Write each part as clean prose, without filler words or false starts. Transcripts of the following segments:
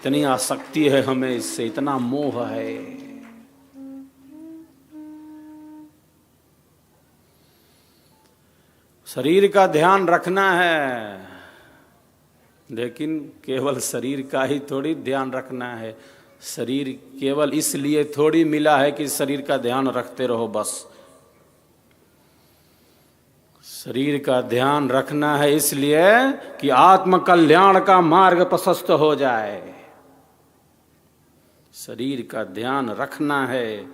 इतनी आसक्ति है हमें इससे, इतना मोह है। शरीर का ध्यान रखना है, लेकिन केवल शरीर का ही थोड़ी ध्यान रखना है। शरीर केवल इसलिए थोड़ी मिला है कि शरीर का ध्यान रखते रहो बस। शरीर का ध्यान रखना है इसलिए कि आत्म कल्याण का मार्ग प्रशस्त हो जाए। शरीर का ध्यान रखना है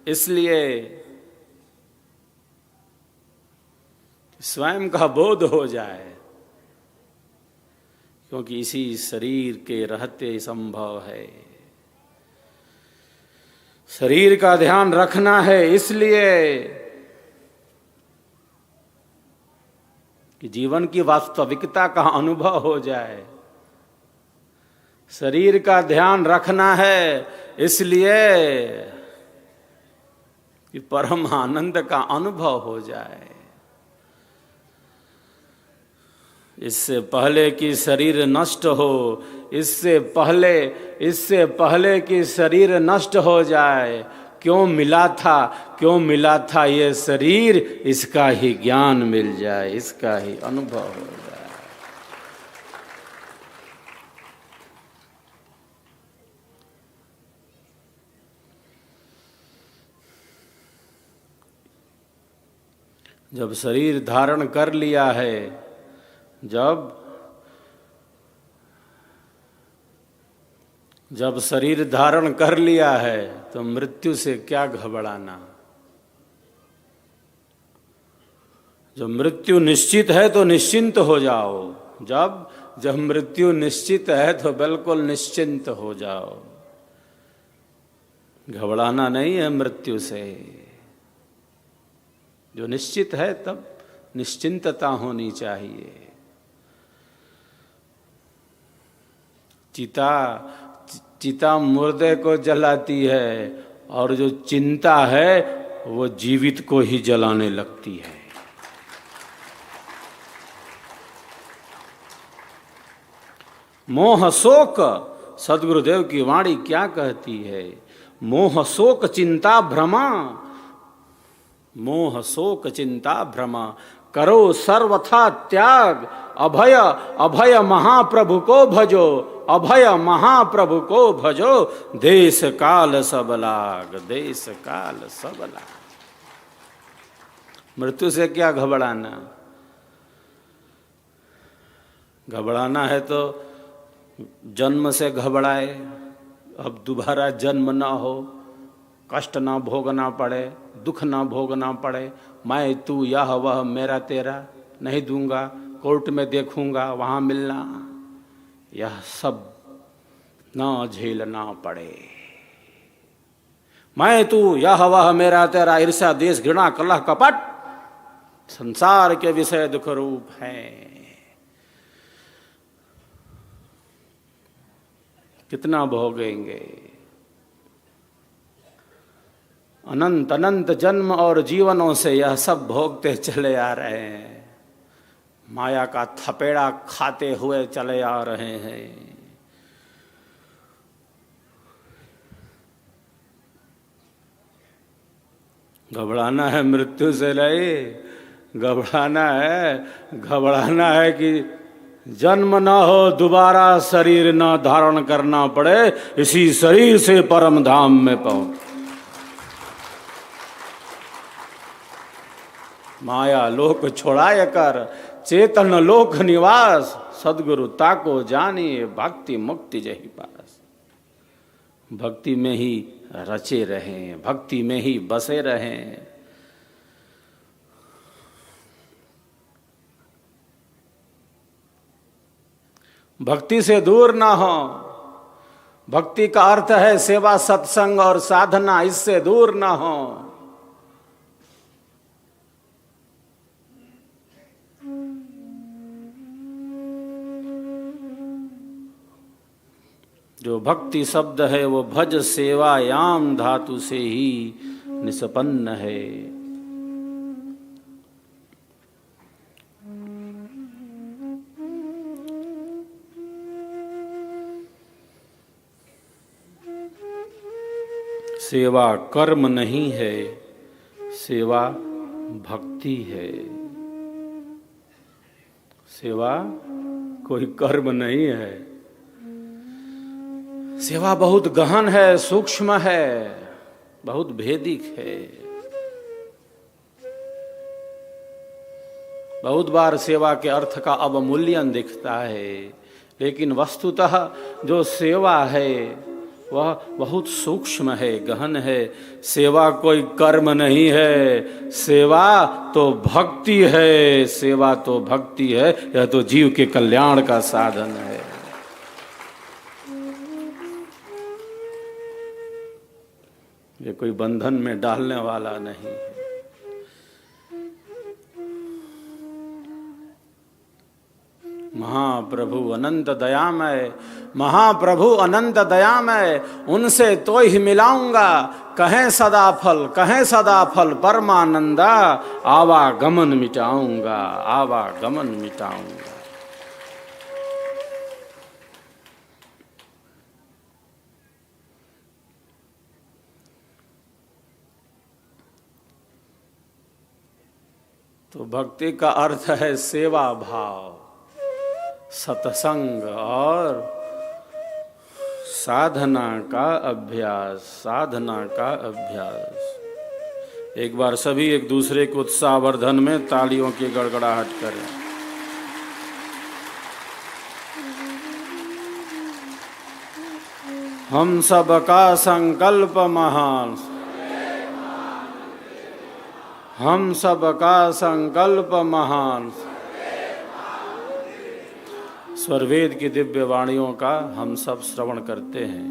इसलिए स्वयं का बोध हो जाए, क्योंकि इसी शरीर के रहते संभव है। शरीर का ध्यान रखना है इसलिए कि जीवन की वास्तविकता का अनुभव हो जाए। शरीर का ध्यान रखना है इसलिए कि परम आनंद का अनुभव हो जाए। इससे पहले कि शरीर नष्ट हो, इससे पहले कि शरीर नष्ट हो जाए, क्यों मिला था ये शरीर, इसका ही ज्ञान मिल जाए, इसका ही अनुभव हो जाए। जब शरीर धारण कर लिया है, जब शरीर धारण कर लिया है तो मृत्यु से क्या घबराना। जब मृत्यु निश्चित है तो निश्चिंत हो जाओ। जब मृत्यु निश्चित है तो बिल्कुल निश्चिंत हो जाओ। घबराना नहीं है मृत्यु से। जो निश्चित है तब निश्चिंतता होनी चाहिए। चिता मुर्दे को जलाती है और जो चिंता है वो जीवित को ही जलाने लगती है। मोह शोक, सद्गुरुदेव की वाणी क्या कहती है? मोह शोक चिंता भ्रमा, मोह शोक चिंता भ्रमा, करो सर्वथा त्याग, अभय महाप्रभु को भजो, अभय महाप्रभु को भजो, देश काल सब लाग, देश काल सब लाग। मृत्यु से क्या घबराना? घबराना है तो जन्म से घबराए, अब दोबारा जन्म ना हो, कष्ट ना भोगना पड़े, दुख ना भोगना पड़े। मैं तू यह वह मेरा तेरा नहीं दूंगा, कोर्ट में देखूंगा वहां मिलना, यह सब ना झेलना पड़े। मैं तू यह वह मेरा तेरा, ईर्ष्या देश घृणा कलह कपट संसार के विषय दुख रूप हैं। कितना भोगेंगे? अनंत अनंत जन्म और जीवनों से यह सब भोगते चले आ रहे हैं। माया का थपेड़ा खाते हुए चले आ रहे हैं। घबराना है मृत्यु से नहीं, घबराना है कि जन्म न हो, दोबारा शरीर न धारण करना पड़े, इसी शरीर से परम धाम में पहुंच। माया लोक छोड़ाय कर, चेतन लोक निवास, सद्गुरु ताको जानिए, भक्ति मुक्ति जही पास। भक्ति में ही रचे रहें, भक्ति में ही बसे रहें। भक्ति से दूर ना हो। भक्ति का अर्थ है सेवा, सत्संग और साधना, इससे दूर ना हो। जो भक्ति शब्द है वो भज सेवा याम धातु से ही निष्पन्न है। सेवा कर्म नहीं है, सेवा भक्ति है। सेवा कोई कर्म नहीं है। सेवा बहुत गहन है, सूक्ष्म है, बहुत भेदिक है। बहुत बार सेवा के अर्थ का अवमूल्यन दिखता है, लेकिन वस्तुतः जो सेवा है वह बहुत सूक्ष्म है, गहन है। सेवा कोई कर्म नहीं है, सेवा तो भक्ति है। सेवा तो भक्ति है, यह तो जीव के कल्याण का साधन है। ये कोई बंधन में डालने वाला नहीं है। महाप्रभु अनंत दयामय, महाप्रभु अनंत दयामय, उनसे तो ही मिलाऊंगा, कहें सदा फल, कहें सदा फल परमानंदा, आवागमन मिटाऊंगा, आवागमन मिटाऊंगा। तो भक्ति का अर्थ है सेवा भाव, सत्संग और साधना का अभ्यास, साधना का अभ्यास। एक बार सभी एक दूसरे के उत्साहवर्धन में तालियों की गड़गड़ाहट करें। हम सब का संकल्प महान, हम सब का संकल्प महान। स्वरवेद की दिव्य वाणियों का हम सब श्रवण करते हैं।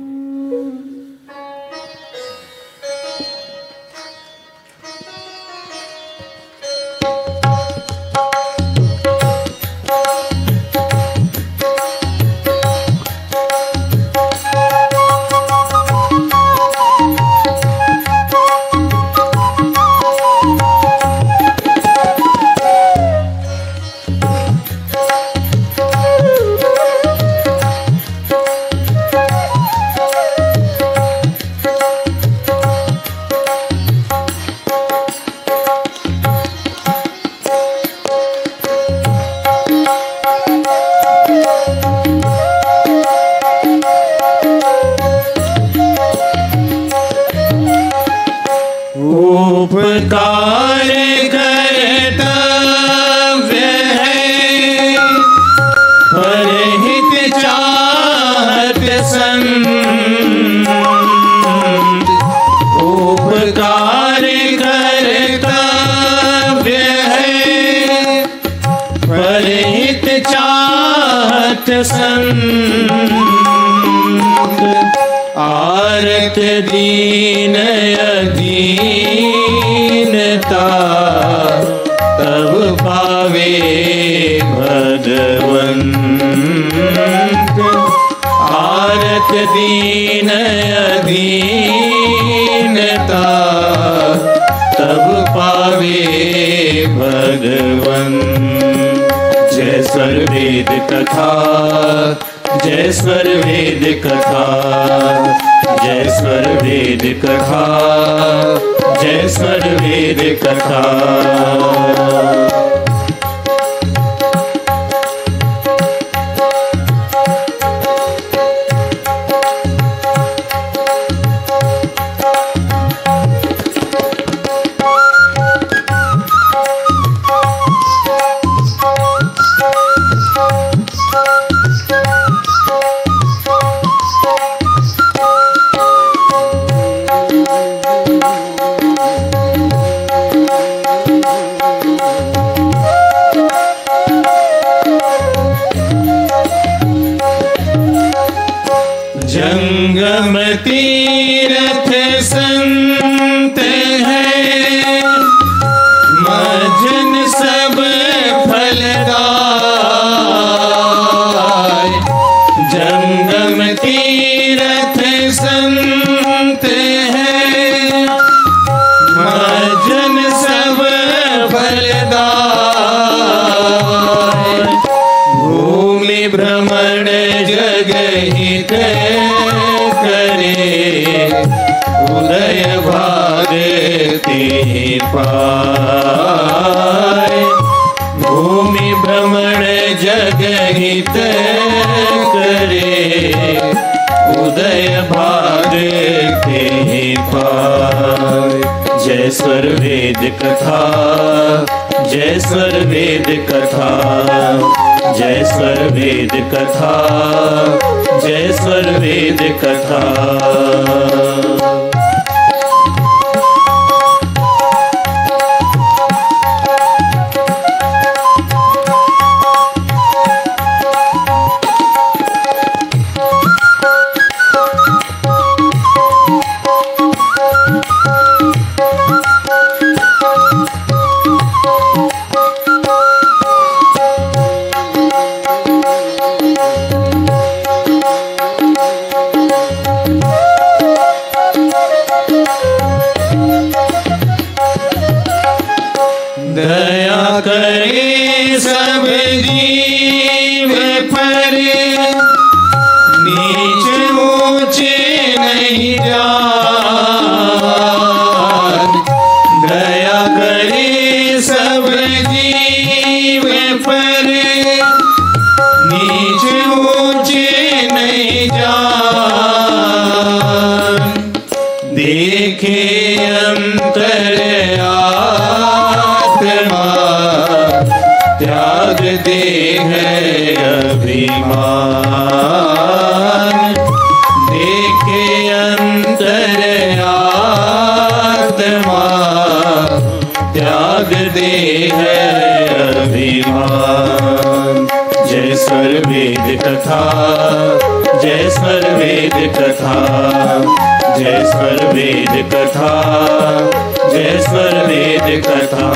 उपकार कर्तव्य है, परहित चाहत संग। उपकार कर्तव्य है, परहित चाहत संग। आरत दीन अधीनता, तब पावे भगवंत। आरत दीन अधीनता, तब पावे भगवंत। जय स्वरवेद कथा, जय स्वरवेद कथा, जय स्वरवेद कथा, जय स्वरवेद कथा। जंगम तीरथ संत है, मजन सब फलदाय। जंगम तीरथ संत है, मजन सब फलदाय। भूमि भ्रमण जगहित करे, उदय भारती पाए। भूमि भ्रमण जग हित करे, उदय भारती पाए। जय स्वर वेद कथा, जय स्वर वेद कथा, जय स्वर वेद कथा, जय स्वर वेद कथा। दया करे सब जीव पर, नीच ऊंचे नहीं जान। दया करे सब जीव पर, नीच ऊंचे नहीं जान। देखे अंतर त्याग दे है अभिमान। देखे अंतर आत्मा, त्याग दे है अभिमान। जय स्वर वेद कथा, जय स्वर वेद कथा, जय स्वर वेद कथा, जय स्वर वेद कथा।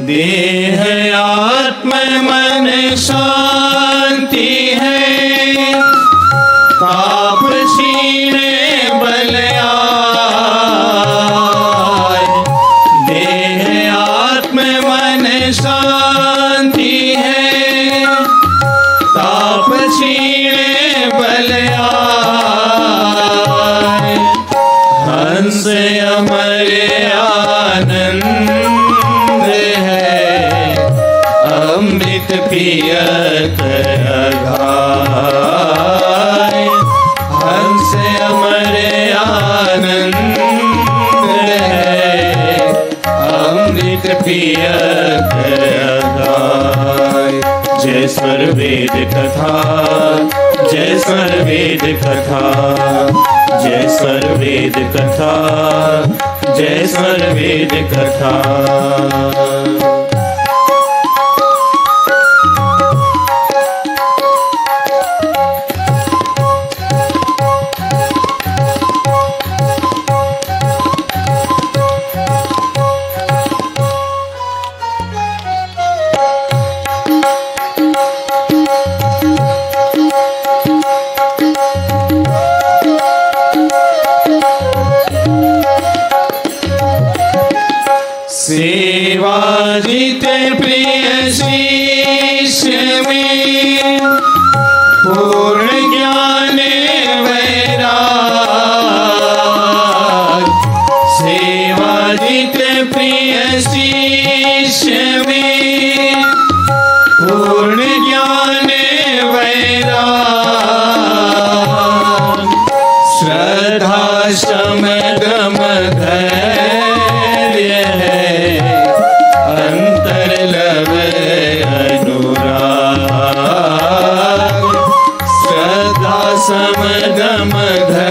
देह आत्म मन शांति है, ताप क्षीण बलयाय। देह आत्म मन शांति है, ताप क्षीण बलयाय। हंस अमर आनंद है, अमृत पियत अघाय। हंस अमर आनंद है, अमृत पियत अघाय। जय स्वर वेद कथा, जय स्वर वेद कथा, जय स्वर वेद कथा, जय स्वर वेद कथा। सेवाजित प्रिय शिष्य में, पूर्ण ज्ञान वैराग। सेवाजित प्रिय शिष्य में, पूर्ण ज्ञान वैराग। श्रद्धा शम दम धैर्य है, अंतर लव अनुराग। श्रद्धा सम दम धैर्य